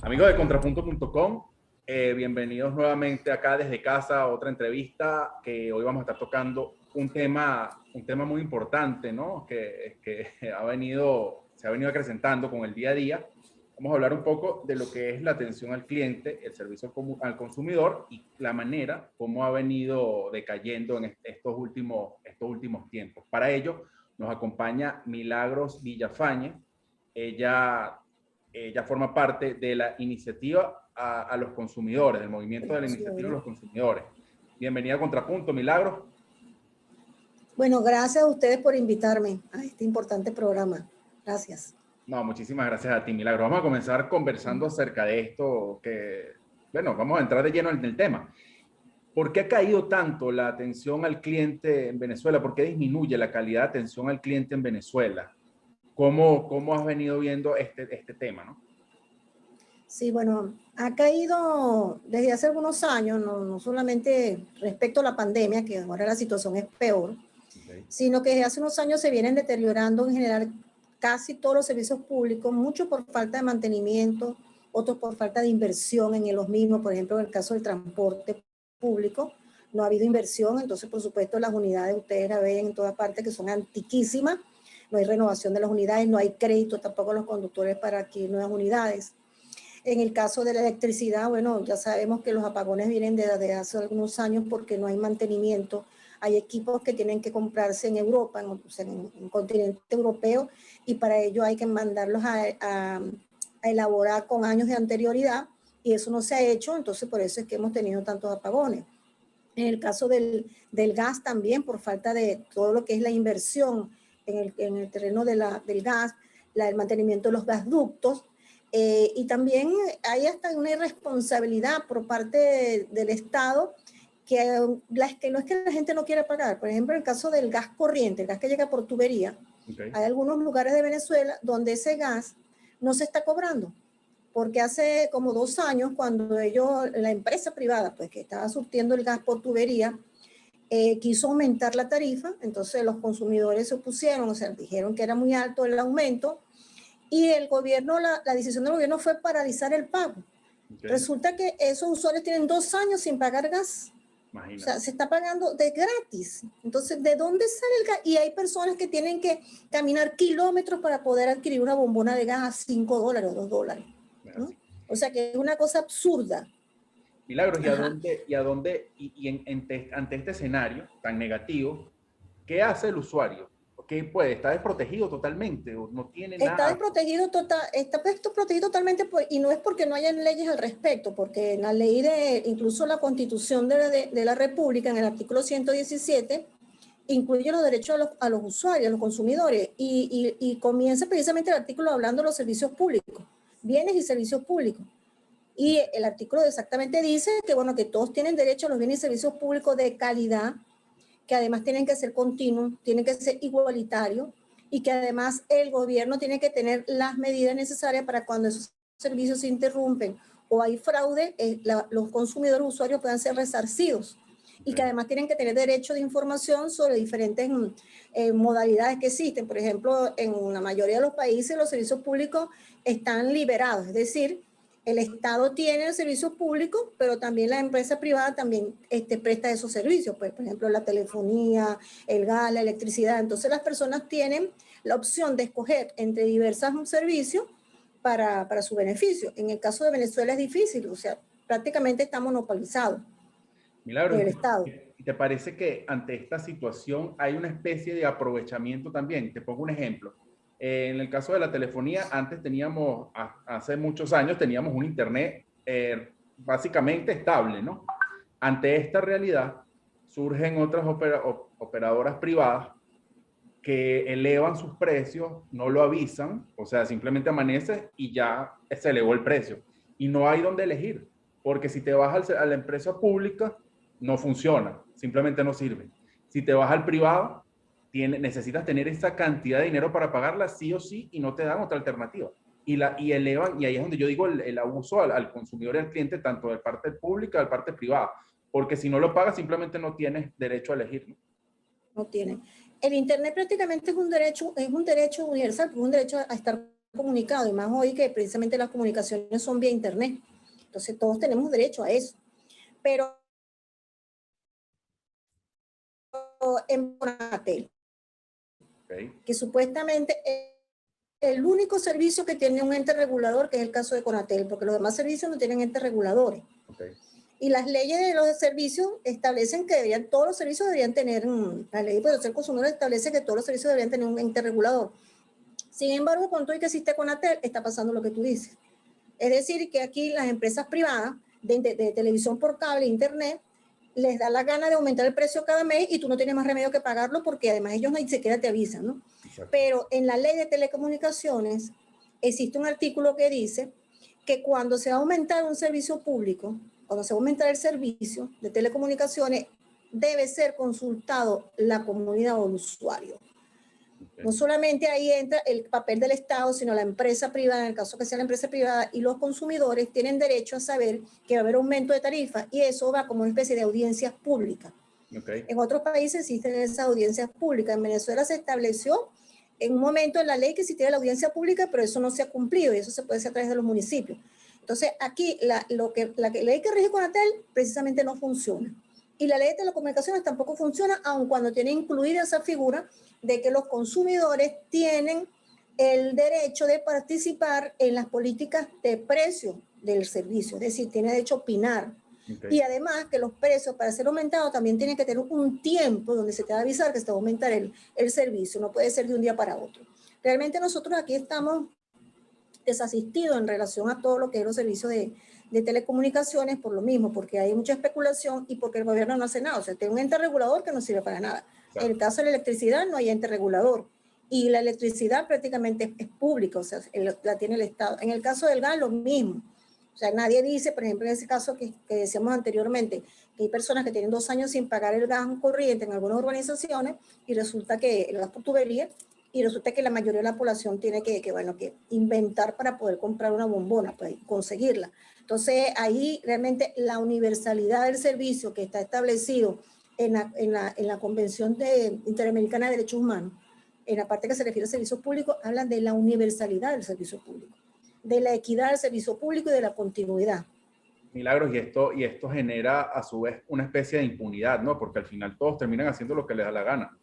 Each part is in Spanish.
Amigos de Contrapunto.com, bienvenidos nuevamente acá desde casa a otra entrevista que hoy vamos a estar tocando un tema muy importante, ¿no? Que se ha venido acrecentando con el día a día. Vamos a hablar un poco de lo que es la atención al cliente, el servicio al consumidor y la manera como ha venido decayendo en estos últimos tiempos. Para ello nos acompaña Milagros Villafañe. Ella forma parte de la iniciativa a los consumidores, del movimiento de la iniciativa a los consumidores. Bienvenida a Contrapunto, Milagros. Bueno, gracias a ustedes por invitarme a este importante programa. Gracias. No, muchísimas gracias a ti, Milagros. Vamos a comenzar conversando acerca de esto bueno, vamos a entrar de lleno en el tema. ¿Por qué ha caído tanto la atención al cliente en Venezuela? ¿Por qué disminuye la calidad de atención al cliente en Venezuela? ¿Cómo has venido viendo este tema, no? Sí, bueno, ha caído desde hace algunos años, no solamente respecto a la pandemia, que ahora la situación es peor, sino que desde hace unos años se vienen deteriorando en general casi todos los servicios públicos, mucho por falta de mantenimiento, otros por falta de inversión en los mismos. Por ejemplo, en el caso del transporte público, no ha habido inversión, entonces por supuesto las unidades ustedes la ven en todas partes que son antiquísimas, no hay renovación de las unidades, no hay crédito tampoco a los conductores para adquirir nuevas unidades. En el caso de la electricidad, bueno, ya sabemos que los apagones vienen desde hace algunos años porque no hay mantenimiento. Hay equipos que tienen que comprarse en Europa, en el continente europeo, y para ello hay que mandarlos a elaborar con años de anterioridad, y eso no se ha hecho, entonces por eso es que hemos tenido tantos apagones. En el caso del gas también, por falta de todo lo que es la inversión en el terreno del gas, el mantenimiento de los gasductos, y también hay hasta una irresponsabilidad por parte del Estado que no es que la gente no quiera pagar. Por ejemplo, en el caso del gas corriente, el gas que llega por tubería, hay algunos lugares de Venezuela donde ese gas no se está cobrando, porque hace como 2 años, cuando la empresa privada, pues que estaba surtiendo el gas por tubería, quiso aumentar la tarifa, entonces los consumidores se opusieron, o sea, dijeron que era muy alto el aumento, y el gobierno, la decisión del gobierno fue paralizar el pago. Resulta que esos usuarios tienen 2 años sin pagar gas. Imagínate. O sea, se está pagando de gratis. Entonces, ¿de dónde sale el gas? Y hay personas que tienen que caminar kilómetros para poder adquirir una bombona de gas a $5 o $2, ¿no? O sea, que es una cosa absurda. Milagros, ante este escenario tan negativo, ¿qué hace el usuario? ¿Qué puede? ¿Está desprotegido totalmente? ¿O no tiene nada? Está desprotegido está protegido totalmente, y no es porque no hayan leyes al respecto, porque en la ley incluso la Constitución de la República, en el artículo 117, incluye los derechos a los usuarios, a los consumidores, y comienza precisamente el artículo hablando de los servicios públicos, bienes y servicios públicos. Y el artículo exactamente dice que, bueno, que todos tienen derecho a los bienes y servicios públicos de calidad, que además tienen que ser continuos, tienen que ser igualitarios, y que además el gobierno tiene que tener las medidas necesarias para cuando esos servicios se interrumpen o hay fraude, los consumidores usuarios puedan ser resarcidos. Y que además tienen que tener derecho de información sobre diferentes modalidades que existen. Por ejemplo, en la mayoría de los países los servicios públicos están liberados, es decir, el Estado tiene el servicio público, pero también la empresa privada también presta esos servicios, pues, por ejemplo, la telefonía, el gas, la electricidad. Entonces las personas tienen la opción de escoger entre diversos servicios para su beneficio. En el caso de Venezuela es difícil, o sea, prácticamente está monopolizado. Milagros, el Estado. ¿Y te parece que ante esta situación hay una especie de aprovechamiento también? Te pongo un ejemplo. En el caso de la telefonía, antes teníamos, hace muchos años, teníamos un internet básicamente estable, ¿no? Ante esta realidad, surgen otras operadoras privadas que elevan sus precios, no lo avisan, o sea, simplemente amanece y ya se elevó el precio. Y no hay dónde elegir, porque si te vas a la empresa pública, no funciona, simplemente no sirve. Si te vas al privado, necesitas tener esa cantidad de dinero para pagarla sí o sí y no te dan otra alternativa. Y elevan, y ahí es donde yo digo el abuso al consumidor y al cliente, tanto de parte pública como de parte privada, porque si no lo pagas simplemente no tienes derecho a elegir, ¿no? No tienen. El internet prácticamente es un derecho universal, es un derecho a estar comunicado, y más hoy que precisamente las comunicaciones son vía internet. Entonces todos tenemos derecho a eso. Pero en Conatel, que supuestamente es el único servicio que tiene un ente regulador, que es el caso de Conatel, porque los demás servicios no tienen entes reguladores. Y las leyes de los servicios establecen que todos los servicios deberían tener, la ley de protección del consumidor establece que todos los servicios deberían tener un ente regulador. Sin embargo, con todo y que existe Conatel, está pasando lo que tú dices. Es decir, que aquí las empresas privadas de televisión por cable, internet, les da la gana de aumentar el precio cada mes y tú no tienes más remedio que pagarlo porque además ellos ni siquiera te avisan, ¿no? Exacto. Pero en la ley de telecomunicaciones existe un artículo que dice que cuando se va a aumentar un servicio público, cuando se va a aumentar el servicio de telecomunicaciones, debe ser consultado la comunidad o el usuario. Okay. No solamente ahí entra el papel del Estado, sino la empresa privada, en el caso que sea la empresa privada, y los consumidores tienen derecho a saber que va a haber aumento de tarifas, y eso va como una especie de audiencias públicas. Okay. En otros países existen esas audiencias públicas. En Venezuela se estableció en un momento en la ley que existía la audiencia pública, pero eso no se ha cumplido, y eso se puede hacer a través de los municipios. Entonces, aquí la ley que rige Conatel precisamente no funciona. Y la ley de telecomunicaciones tampoco funciona, aun cuando tiene incluida esa figura de que los consumidores tienen el derecho de participar en las políticas de precio del servicio, es decir, tiene derecho a opinar. Okay. Y además que los precios para ser aumentados también tienen que tener un tiempo donde se te va a avisar que se va a aumentar el servicio, no puede ser de un día para otro. Realmente nosotros aquí estamos desasistidos en relación a todo lo que es los servicios de telecomunicaciones por lo mismo, porque hay mucha especulación y porque el gobierno no hace nada. O sea, tiene un ente regulador que no sirve para nada. Claro. En el caso de la electricidad no hay ente regulador y la electricidad prácticamente es pública, o sea, la tiene el Estado. En el caso del gas lo mismo. O sea, nadie dice, por ejemplo, en ese caso que decíamos anteriormente, que hay personas que tienen 2 años sin pagar el gas corriente en algunas urbanizaciones y resulta que el gas por tubería, y resulta que la mayoría de la población tiene que inventar para poder comprar una bombona, pues conseguirla. Entonces, ahí realmente la universalidad del servicio que está establecido en la Convención Interamericana de Derechos Humanos, en la parte que se refiere a servicios públicos, hablan de la universalidad del servicio público, de la equidad del servicio público y de la continuidad. Milagros, y esto genera a su vez una especie de impunidad, ¿no? Porque al final todos terminan haciendo lo que les da la gana.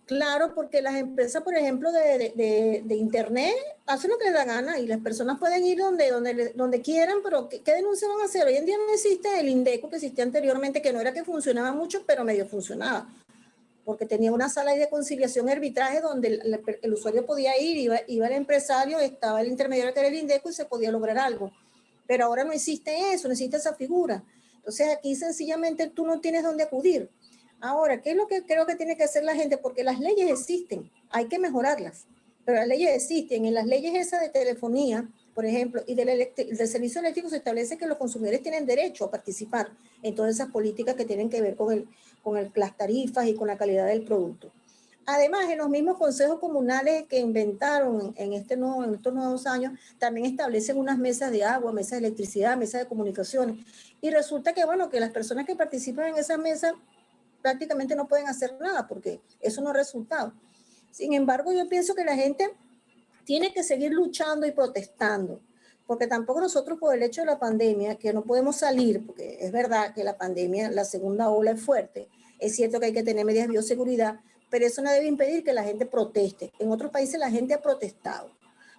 Claro, porque las empresas, por ejemplo, de internet hacen lo que les da gana y las personas pueden ir donde quieran, pero ¿qué denuncia van a hacer? Hoy en día no existe el INDECO que existía anteriormente, que no era que funcionaba mucho, pero medio funcionaba, porque tenía una sala de conciliación y arbitraje donde el usuario podía ir, iba el empresario, estaba el intermediario que era el INDECO y se podía lograr algo. Pero ahora no existe eso, no existe esa figura. Entonces aquí sencillamente tú no tienes dónde acudir. Ahora, ¿qué es lo que creo que tiene que hacer la gente? Porque las leyes existen, hay que mejorarlas, pero las leyes existen. En las leyes esas de telefonía, por ejemplo, y del servicio eléctrico se establece que los consumidores tienen derecho a participar en todas esas políticas que tienen que ver con las tarifas y con la calidad del producto. Además, en los mismos consejos comunales que inventaron en estos nuevos años, también establecen unas mesas de agua, mesas de electricidad, mesas de comunicaciones. Y resulta que, bueno, que las personas que participan en esas mesas prácticamente no pueden hacer nada porque eso no es resultado. Sin embargo, yo pienso que la gente tiene que seguir luchando y protestando, porque tampoco nosotros por el hecho de la pandemia, que no podemos salir, porque es verdad que la pandemia, la segunda ola es fuerte, es cierto que hay que tener medidas de bioseguridad, pero eso no debe impedir que la gente proteste. En otros países la gente ha protestado.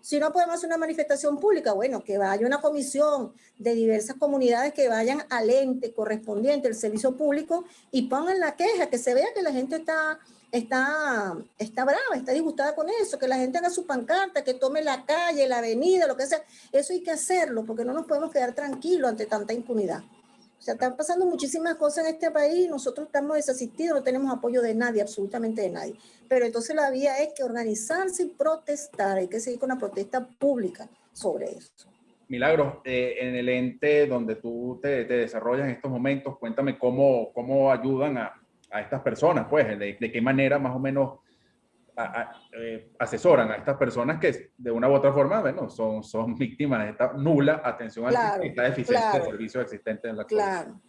Si no podemos hacer una manifestación pública, bueno, que vaya una comisión de diversas comunidades que vayan al ente correspondiente, el servicio público, y pongan la queja, que se vea que la gente está brava, está disgustada con eso, que la gente haga su pancarta, que tome la calle, la avenida, lo que sea. Eso hay que hacerlo, porque no nos podemos quedar tranquilos ante tanta impunidad. O sea, están pasando muchísimas cosas en este país, nosotros estamos desasistidos, no tenemos apoyo de nadie, absolutamente de nadie. Pero entonces la vía es que organizarse y protestar, hay que seguir con una protesta pública sobre eso. Milagros, en el ente donde tú te desarrollas en estos momentos, cuéntame cómo ayudan a estas personas, pues, de qué manera más o menos asesoran a estas personas que de una u otra forma, bueno, son víctimas de esta nula atención al esta deficiencia de servicios existentes en la actualidad. Claro.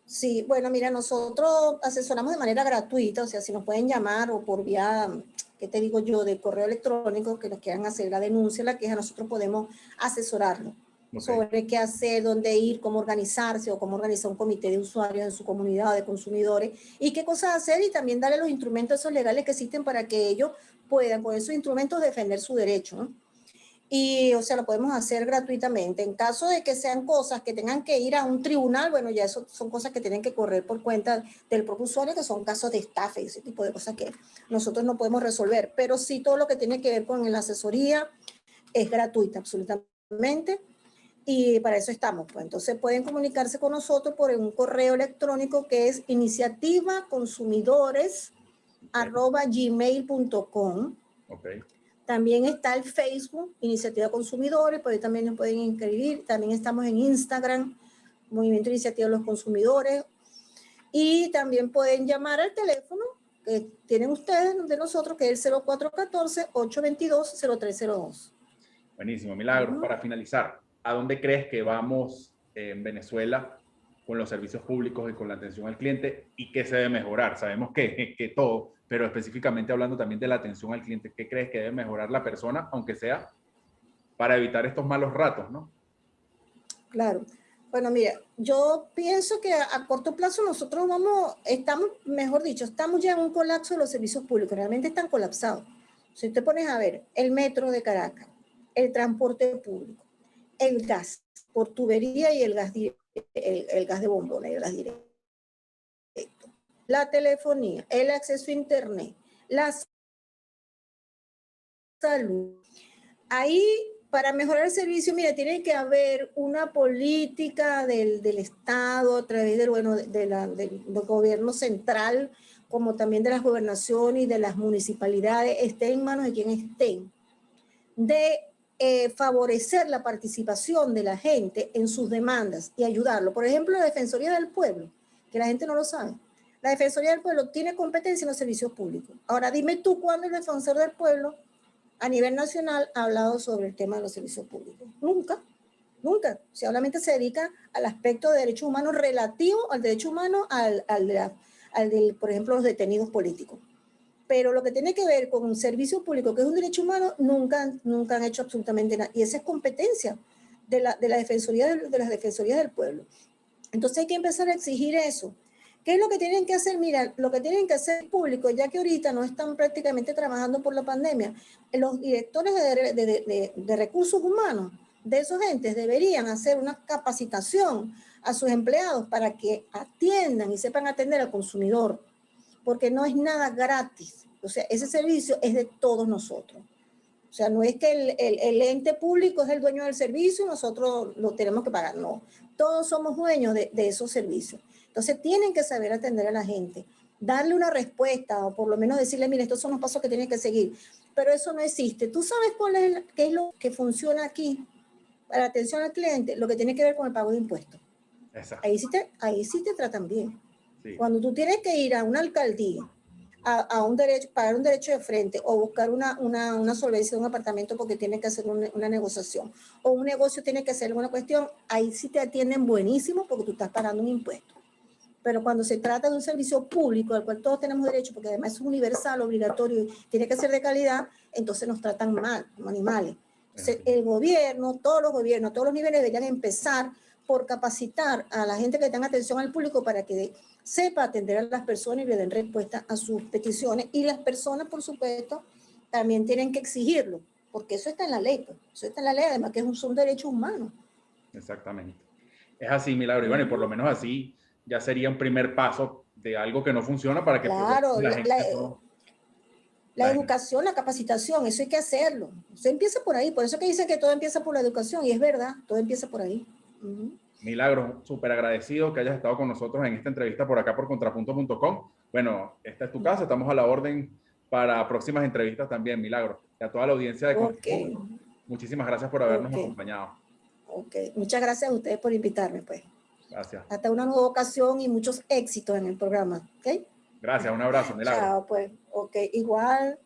Sí, bueno, mira, nosotros asesoramos de manera gratuita, o sea, si nos pueden llamar o por vía ¿qué te digo yo?, de correo electrónico, que nos quieran hacer la denuncia, la queja, nosotros podemos asesorarlo sobre qué hacer, dónde ir, cómo organizarse o cómo organizar un comité de usuarios en su comunidad de consumidores y qué cosas hacer, y también darle los instrumentos esos legales que existen para que ellos puedan con esos instrumentos defender su derecho, ¿no? Y, o sea, lo podemos hacer gratuitamente. En caso de que sean cosas que tengan que ir a un tribunal, bueno, ya eso son cosas que tienen que correr por cuenta del propio usuario, que son casos de estafa y ese tipo de cosas que nosotros no podemos resolver. Pero sí, todo lo que tiene que ver con la asesoría es gratuita, absolutamente. Y para eso estamos. Pues entonces pueden comunicarse con nosotros por un correo electrónico que es iniciativaconsumidores@gmail.com. También está el Facebook, Iniciativa Consumidores, por ahí también nos pueden inscribir. También estamos en Instagram, Movimiento Iniciativa de los Consumidores. Y también pueden llamar al teléfono que tienen ustedes de nosotros, que es el 0414-822-0302. Buenísimo, Milagros. Para finalizar, ¿a dónde crees que vamos en Venezuela con los servicios públicos y con la atención al cliente y qué se debe mejorar? Sabemos que todo, pero específicamente hablando también de la atención al cliente, ¿qué crees que debe mejorar la persona, aunque sea para evitar estos malos ratos, ¿no? Claro. Bueno, mira, yo pienso que a corto plazo nosotros estamos, mejor dicho, estamos ya en un colapso de los servicios públicos, realmente están colapsados. Si te pones a ver el metro de Caracas, el transporte público, el gas por tubería y el gas de bombona y el gas directo, la telefonía, el acceso a internet, la salud. Ahí, para mejorar el servicio, mira, tiene que haber una política del Estado a través del gobierno central, como también de las gobernaciones y de las municipalidades, esté en manos de quien estén, de favorecer la participación de la gente en sus demandas y ayudarlo. Por ejemplo, la Defensoría del Pueblo, que la gente no lo sabe. La Defensoría del Pueblo tiene competencia en los servicios públicos. Ahora, dime tú cuándo el Defensor del Pueblo a nivel nacional ha hablado sobre el tema de los servicios públicos. Nunca, nunca. Solamente se dedica al aspecto de derechos humanos relativo al derecho humano, al del, por ejemplo, los detenidos políticos. Pero lo que tiene que ver con un servicio público, que es un derecho humano, nunca han hecho absolutamente nada. Y esa es competencia de las defensorías del pueblo. Entonces hay que empezar a exigir eso. ¿Qué es lo que tienen que hacer? Mira, lo que tienen que hacer público, ya que ahorita no están prácticamente trabajando por la pandemia, los directores de recursos humanos de esos entes deberían hacer una capacitación a sus empleados para que atiendan y sepan atender al consumidor, porque no es nada gratis. O sea, ese servicio es de todos nosotros. O sea, no es que el ente público es el dueño del servicio y nosotros lo tenemos que pagar. No, todos somos dueños de esos servicios. Entonces, tienen que saber atender a la gente, darle una respuesta o por lo menos decirle, mira, estos son los pasos que tienen que seguir. Pero eso no existe. ¿Tú sabes qué es lo que funciona aquí para atención al cliente? Lo que tiene que ver con el pago de impuestos. Exacto. Ahí sí te tratan bien. Sí. Cuando tú tienes que ir a una alcaldía a un derecho, pagar un derecho de frente o buscar una solvencia de un apartamento porque tiene que hacer una negociación o un negocio tiene que hacer una cuestión, ahí sí te atienden buenísimo porque tú estás pagando un impuesto. Pero cuando se trata de un servicio público al cual todos tenemos derecho, porque además es universal, obligatorio y tiene que ser de calidad, entonces nos tratan mal, como animales. Entonces, el gobierno, todos los gobiernos, todos los niveles deberían empezar por capacitar a la gente que tenga atención al público para que sepa atender a las personas y le den respuesta a sus peticiones. Y las personas, por supuesto, también tienen que exigirlo, porque eso está en la ley. Pues. Eso está en la ley, además que es un derecho humano. Exactamente. Es así, Milagro. Y bueno, y por lo menos así ya sería un primer paso de algo que no funciona para que claro, la educación, la capacitación, eso hay que hacerlo. Eso empieza por ahí. Por eso que dicen que todo empieza por la educación. Y es verdad, todo empieza por ahí. Milagro, súper agradecido que hayas estado con nosotros en esta entrevista por acá por contrapunto.com. Bueno, esta es tu casa, estamos a la orden para próximas entrevistas también, Milagro. Y a toda la audiencia de Contrapunto, muchísimas gracias por habernos acompañado. Muchas gracias a ustedes por invitarme, pues. Gracias. Hasta una nueva ocasión y muchos éxitos en el programa, ¿ok? Gracias, un abrazo, Milagro. Chao, pues. Ok, igual.